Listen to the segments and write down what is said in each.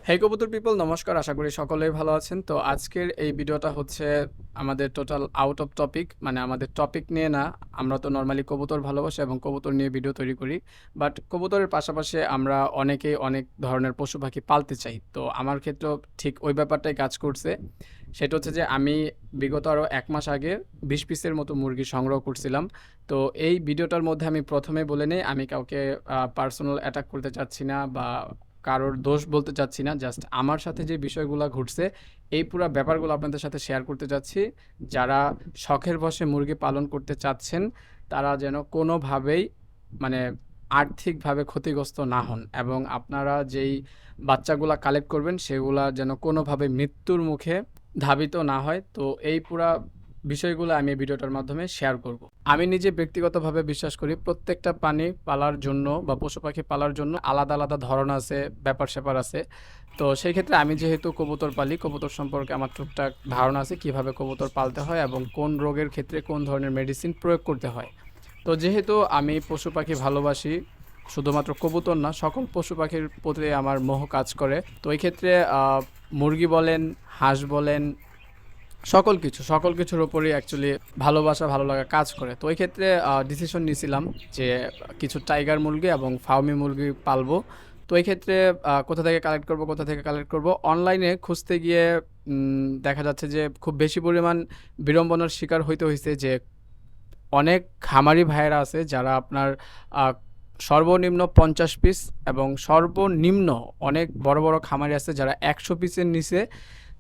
হেই কবুতর পিপল, নমস্কার। আশা করি সকলেই ভালো আছেন। তো আজকের এই ভিডিওটা হচ্ছে আমাদের টোটাল আউট অফ টপিক, মানে আমাদের টপিক নিয়ে না। আমরা তো নর্মালি কবুতর ভালোবাসি এবং কবুতর নিয়ে ভিডিও তৈরি করি, বাট কবুতরের পাশাপাশি আমরা অনেকেই অনেক ধরনের পশু পাখি পালতে চাই। তো আমার ক্ষেত্রেও ঠিক ওই ব্যাপারটাই কাজ করছে। সেটা হচ্ছে যে আমি বিগত আরও 1 মাস আগে 20 পিসের মতো মুরগি সংগ্রহ করছিলাম। তো এই ভিডিওটার মধ্যে আমি প্রথমে বলে নিই, আমি কাউকে পার্সোনাল অ্যাটাক করতে চাচ্ছি না বা কারোর দোষ বলতে চাচ্ছি না। জাস্ট আমার সাথে যে বিষয়গুলো ঘটছে, এই পুরো ব্যাপারগুলো আপনাদের সাথে শেয়ার করতে চাচ্ছি। যারা শখের বশে মুরগি পালন করতে চাচ্ছেন, তারা যেন কোনোভাবেই মানে আর্থিকভাবে ক্ষতিগ্রস্ত না হন, এবং আপনারা যেই বাচ্চাগুলা কালেক্ট করবেন সেগুলা যেন কোনোভাবে মৃত্যুর মুখে ধাবিত না হয়। তো এই পুরা বিষয়গুলো আমি এই ভিডিওটার মাধ্যমে শেয়ার করব। আমি নিজে ব্যক্তিগতভাবে বিশ্বাস করি প্রত্যেকটা প্রাণী পালার জন্য বা পশু পাখি পালার জন্য আলাদা আলাদা ধরন আছে, ব্যাপার স্যাপার আছে। তো সেই ক্ষেত্রে আমি যেহেতু কবুতর পালি, কবুতর সম্পর্কে আমার টুকটাক ধারণা আছে কিভাবে কবুতর পালতে হয় এবং কোন রোগের ক্ষেত্রে কোন ধরনের মেডিসিন প্রয়োগ করতে হয়। তো যেহেতু আমি পশু পাখি ভালোবাসি, শুধুমাত্র কবুতর না, সকল পশু পাখির প্রতি আমার মোহ কাজ করে। তো এই ক্ষেত্রে মুরগি বলেন, হাঁস বলেন, সকল কিছুর উপরই অ্যাকচুয়ালি ভালোবাসা, ভালো লাগা কাজ করে। তো ওই ক্ষেত্রে ডিসিশন নিয়েছিলাম যে কিছু টাইগার মুরগি এবং ফার্মি মুরগি পালবো। তো এই ক্ষেত্রে কোথা থেকে কালেক্ট করব, অনলাইনে খুঁজতে গিয়ে দেখা যাচ্ছে যে খুব বেশি পরিমাণ বিড়ম্বনার শিকার হইতে হয়েছে। যে অনেক খামারি ভাইয়েরা আছে যারা আপনার সর্বনিম্ন 50 পিস এবং সর্বনিম্ন অনেক বড় বড় খামারি আছে যারা 100 পিসের নিচে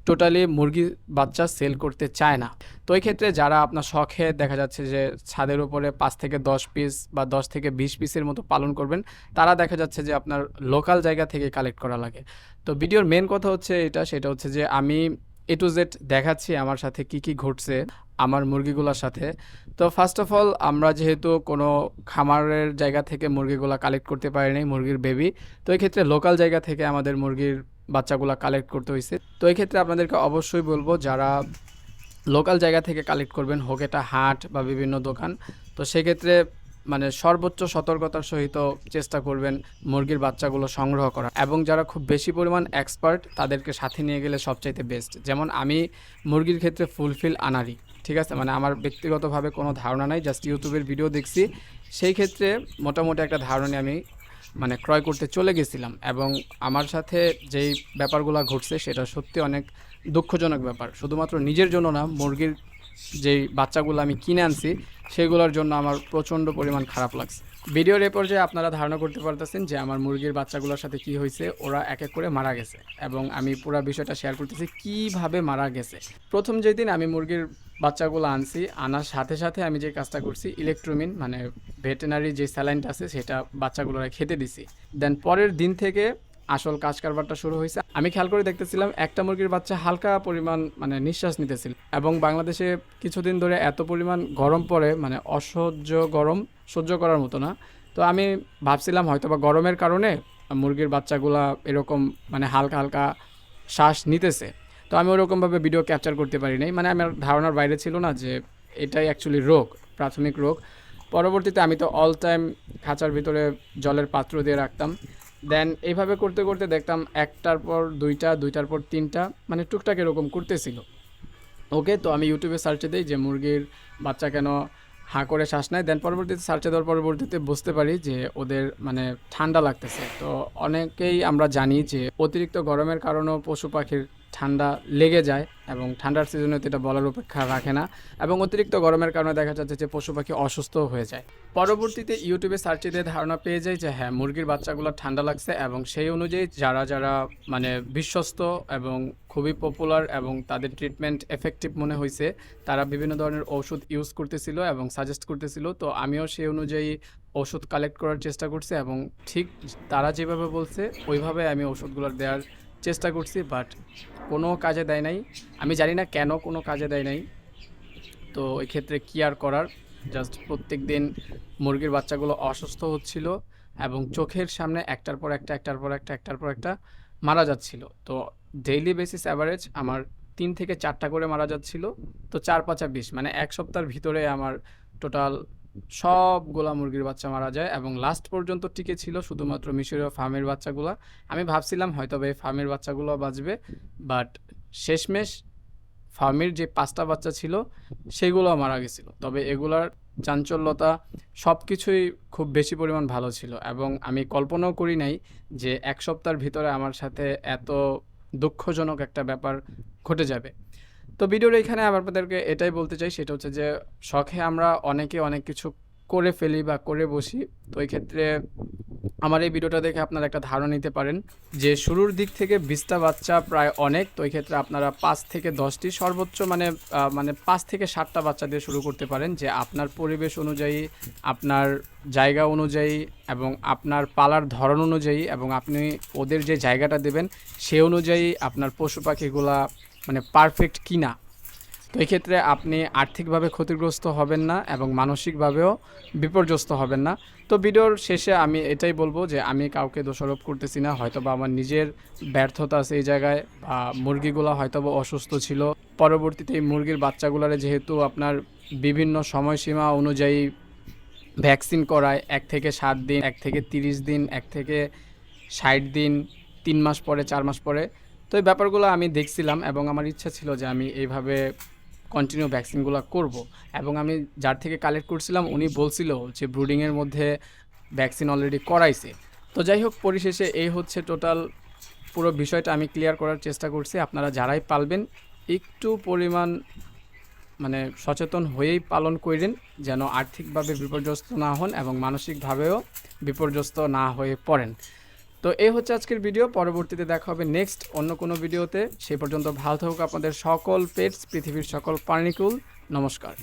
টোটালি মুরগি বাচ্চা সেল করতে চায় না। তো এই ক্ষেত্রে যারা আপনার শখে দেখা যাচ্ছে যে ছাদের উপরে 5 থেকে 10 পিস বা 10 থেকে 20 পিসের মতো পালন করবেন, তারা দেখা যাচ্ছে যে আপনার লোকাল জায়গা থেকে কালেক্ট করা লাগে। তো ভিডিওর মেন কথা হচ্ছে সেটা হচ্ছে যে আমি এ টু জেড দেখাচ্ছি আমার সাথে কি কি ঘটছে আমার মুরগিগুলোর সাথে। তো ফার্স্ট অফ অল, আমরা যেহেতু কোনো খামারের জায়গা থেকে মুরগিগুলো কালেক্ট করতে পারি নাই, মুরগির বেবি। তো এই ক্ষেত্রে লোকাল জায়গা থেকে আমাদের মুরগির বাচ্চাগুলো কালেক্ট করতে হয়েছে। তো এই ক্ষেত্রে আপনাদেরকে অবশ্যই বলবো, যারা লোকাল জায়গা থেকে কালেক্ট করবেন, হোক এটা হাট বা বিভিন্ন দোকান, তো সেক্ষেত্রে মানে সর্বোচ্চ সতর্কতার সহিত চেষ্টা করবেন মুরগির বাচ্চাগুলো সংগ্রহ করা। এবং যারা খুব বেশি পরিমাণ এক্সপার্ট, তাদেরকে সাথে নিয়ে গেলে সবচাইতে বেস্ট। যেমন আমি মুরগির ক্ষেত্রে ফুলফিল আনারি, ঠিক আছে, মানে আমার ব্যক্তিগতভাবে কোনো ধারণা নাই, জাস্ট ইউটিউবের ভিডিও দেখছি। সেই ক্ষেত্রে মোটামুটি একটা ধারণা আমি মানে ক্রয় করতে চলে গেছিলাম, এবং আমার সাথে যেই ব্যাপারগুলো ঘটছে সেটা সত্যি অনেক দুঃখজনক ব্যাপার। শুধুমাত্র নিজের জন্য না, মুরগির যেই বাচ্চাগুলো আমি কিনে আনছি সেগুলোর জন্য আমার প্রচণ্ড পরিমাণ খারাপ লাগছে। ভিডিওর এ পর্যায়ে আপনারা ধারণা করতে পারতেছেন যে আমার মুরগির বাচ্চাগুলোর সাথে কি হয়েছে। ওরা এক এক করে মারা গেছে, এবং আমি পুরো বিষয়টা শেয়ার করতেছি কিভাবে মারা গেছে। প্রথম যেদিন আমি মুরগির বাচ্চাগুলো আনছি, আনার সাথে সাথে আমি যে কাজটা করছি, ইলেকট্রোমিন মানে ভেটেনারি যে স্যালাইনটা আছে সেটা বাচ্চাগুলোরা খেতে দিছি। দেন পরের দিন থেকে আসল কাজ কারবারটা শুরু হয়েছে। আমি খেয়াল করে দেখতেছিলাম একটা মুরগির বাচ্চা হালকা পরিমাণ মানে নিঃশ্বাস নিতেছিল, এবং বাংলাদেশে কিছুদিন ধরে এত পরিমাণ গরম পড়ে, মানে অসহ্য গরম, সহ্য করার মতো না। তো আমি ভাবছিলাম হয়তো বা গরমের কারণে মুরগির বাচ্চাগুলা এরকম মানে হালকা হালকা শ্বাস নিতেছে। তো আমি ওরকমভাবে ভিডিও ক্যাপচার করতে পারি নাই, মানে আমার ধারণার বাইরে ছিল না যে এটাই অ্যাকচুয়ালি রোগ, প্রাথমিক রোগ। পরবর্তীতে আমি তো অল টাইম খাঁচার ভিতরে জলের পাত্র দিয়ে রাখতাম। দেন এইভাবে করতে করতে দেখতাম একটার পর দুইটা, দুইটার পর তিনটা, মানে টুকটাক এরকম করতেছিল। ওকে, তো আমি ইউটিউবে সার্চে দিই যে মুরগির বাচ্চা কেন হাঁ করে শ্বাস নেয়। দেন পরবর্তীতে সার্চে দেওয়ার পরবর্তীতে বুঝতে পারি যে ওদের মানে ঠান্ডা লাগতেছে। তো অনেকেই আমরা জানি যে অতিরিক্ত গরমের কারণেও পশু পাখির ঠান্ডা লেগে যায়, এবং ঠান্ডার সিজনে তো এটা বলার অপেক্ষা রাখে না। এবং অতিরিক্ত গরমের কারণে দেখা যাচ্ছে যে পশু পাখি অসুস্থ হয়ে যায়। পরবর্তীতে ইউটিউবে সার্চে দিয়ে ধারণা পেয়ে যায় যে হ্যাঁ, মুরগির বাচ্চাগুলো ঠান্ডা লাগছে, এবং সেই অনুযায়ী যারা যারা মানে বিশ্বস্ত এবং খুবই পপুলার এবং তাদের ট্রিটমেন্ট এফেক্টিভ মনে হয়েছে, তারা বিভিন্ন ধরনের ওষুধ ইউজ করতেছিল এবং সাজেস্ট করতেছিল। তো আমিও সেই অনুযায়ী ওষুধ কালেক্ট করার চেষ্টা করছি, এবং ঠিক তারা যেভাবে বলছে ওইভাবে আমি ওষুধগুলো দেওয়ার চেষ্টা করছি, বাট কোনো কাজে দেয় নাই। আমি জানি না কেন কোনো কাজে দেয় নাই। তো এই ক্ষেত্রে কী আর করার, জাস্ট প্রত্যেক দিন মুরগির বাচ্চাগুলো অসুস্থ হচ্ছিল, এবং চোখের সামনে একটার পর একটা মারা যাচ্ছিল। তো ডেইলি বেসিস অ্যাভারেজ আমার 3 থেকে 4টা করে মারা যাচ্ছিল। তো 4 5 20, মানে এক সপ্তাহের ভিতরে আমার টোটাল সবগুলা মুরগির বাচ্চা মারা যায় এবং লাস্ট পর্যন্ত টিকে ছিল শুধুমাত্র মিশরীয় ফার্মের বাচ্চাগুলা। আমি ভাবছিলাম হয়তোবা এই ফার্মের বাচ্চাগুলো বাঁচবে, বাট শেষমেশ ফার্মের যে 5টা বাচ্চা ছিল সেগুলো মারা গেছিল। তবে এগুলার চাঞ্চল্যতা সব কিছুই খুব বেশি পরিমাণ ভালো ছিল এবং আমি কল্পনাও করি নাই যে 1 সপ্তাহের ভিতরে আমার সাথে এত দুঃখজনক একটা ব্যাপার ঘটে যাবে। তো ভিডিওর এখানে আমি আপনাদেরকে এটাই বলতে চাই, সেটা হচ্ছে যে শখে আমরা অনেকে অনেক কিছু করে ফেলি বা করে বসি। তো এই ক্ষেত্রে আমার এই ভিডিওটা দেখে আপনারা একটা ধারণা নিতে পারেন যে শুরুর দিক থেকে 20টা বাচ্চা প্রায় অনেক। তো এই ক্ষেত্রে আপনারা 5 থেকে 10টি সর্বোচ্চ মানে 5 থেকে 7টা বাচ্চা দিয়ে শুরু করতে পারেন, যে আপনার পরিবেশ অনুযায়ী, আপনার জায়গা অনুযায়ী এবং আপনার পালার ধরন অনুযায়ী এবং আপনি ওদের যে জায়গাটা দেবেন সে অনুযায়ী আপনার পশু পাখিগুলা মানে পারফেক্ট কিনা। তো এই ক্ষেত্রে আপনি আর্থিকভাবে ক্ষতিগ্রস্ত হবেন না এবং মানসিকভাবেও বিপর্যস্ত হবেন না। তো ভিডিওর শেষে আমি এটাই বলবো যে আমি কাউকে দোষারোপ করতেছি না, হয়তোবা আমার নিজের ব্যর্থতা আছে এই জায়গায়, বা মুরগিগুলো হয়তোবা অসুস্থ ছিল। পরবর্তীতে এই মুরগির বাচ্চাগুলোরে যেহেতু আপনার বিভিন্ন সময়সীমা অনুযায়ী ভ্যাকসিন করায় 1 থেকে 7 দিন, 1 থেকে 30 দিন, 1 থেকে 60 দিন, 3 মাস পরে, 4 মাস পরে। তো এই ব্যাপারগুলো আমি দেখছিলাম এবং আমার ইচ্ছা ছিল যে আমি এইভাবে কন্টিনিউ ভ্যাকসিনগুলো করব। এবং আমি যার থেকে কালেক্ট করছিলাম উনি বলছিল যে ব্রুডিংয়ের মধ্যে ভ্যাকসিন অলরেডি করাইছে। তো যাই হোক, পরিশেষে এই হচ্ছে টোটাল পুরো বিষয়টা আমি ক্লিয়ার করার চেষ্টা করছি। আপনারা যারাই পালবেন একটু পরিমাণ মানে সচেতন হয়েই পালন করেন, যেন আর্থিকভাবে বিপর্যস্ত না হন এবং মানসিকভাবেও বিপর্যস্ত না হয়ে পড়েন। তো এই হচ্ছে আজকের ভিডিও। পরবর্তীতে দেখা হবে নেক্সট অন্য কোনো ভিডিওতে। সেই পর্যন্ত ভালো থাকুক আপনাদের সকল পেটস, পৃথিবীর সকল প্রাণীকুল। নমস্কার।